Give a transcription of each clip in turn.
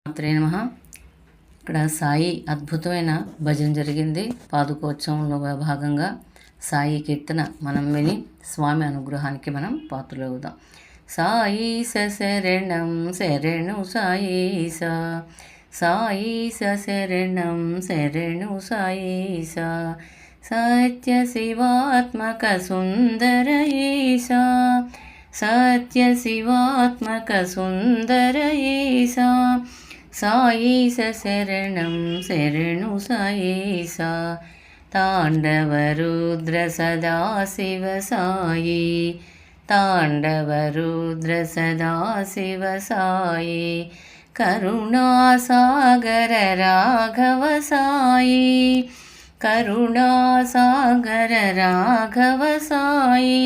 మాత్రే నమః. ఇక్కడ సాయి అద్భుతమైన భజన జరిగింది. పాదుకోత్సవంలో భాగంగా సాయి కీర్తన మనం విని స్వామి అనుగ్రహానికి మనం పాత్రలవుదాం. సాయి శరణం శరణు సాయీస, సాయీస శరణం శరణు సాయీస, సత్య శివాత్మక సుందర ఈశా, సత్య శివాత్మక సుందర ఈశా, సాయీస శరణం శరణు సాయీస, తాండవ రుద్ర సదాశివ సాయి, తాండవ రుద్ర సదాశివ సాయి, కరుణాసాగర రాఘవ సాయి, కరుణాసాగర రాఘవ సాయి,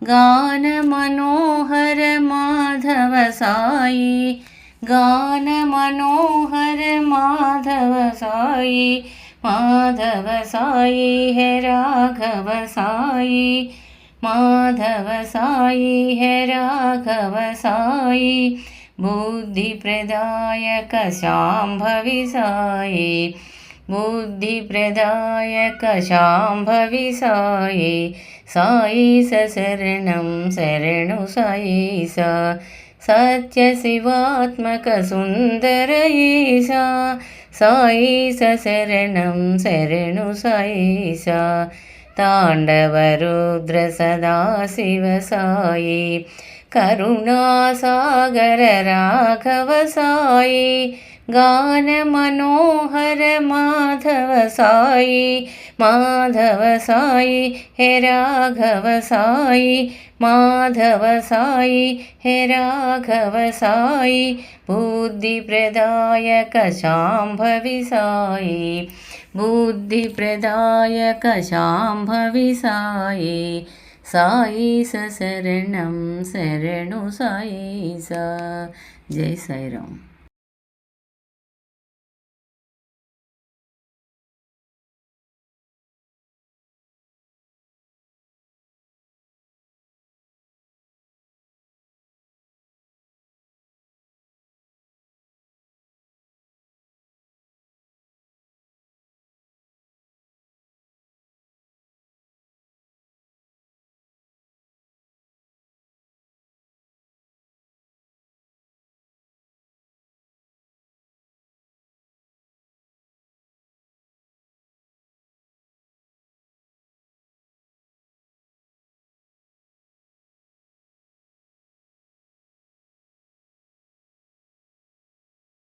గాన మనోహర మాధవ సాయి, గాన మనోహర మాధవ సాయి, మాధవ సాయి హే రాఘవ సాయి, మాధవ సాయి హే రాఘవ సాయి, బుద్ధి ప్రదాయక శాంభవి సాయి, బుద్ధి ప్రదాయక శాంభవి సాయి, సాయీస శరణం శరణు సాయీస, సత్య శివాత్మక సుందర ఈశా, సాయీస శరణం శరణు సాయీస, తాండవ రుద్ర సదాశివ సాయి, కరుణాసాగర రాఘవ సాయి, గాన మనోహర మాధవ సాయి, మాధవ సాయి హే రాఘవ సాయి, మాధవ సాయి హే రాఘవ సాయి, బుద్ధి ప్రదాయక శాంభవి సాయి, బుద్ధి ప్రదాయక శాంభవి సాయి, సాయీస శరణం శరణు సాయీస. జై సాయిరామ్.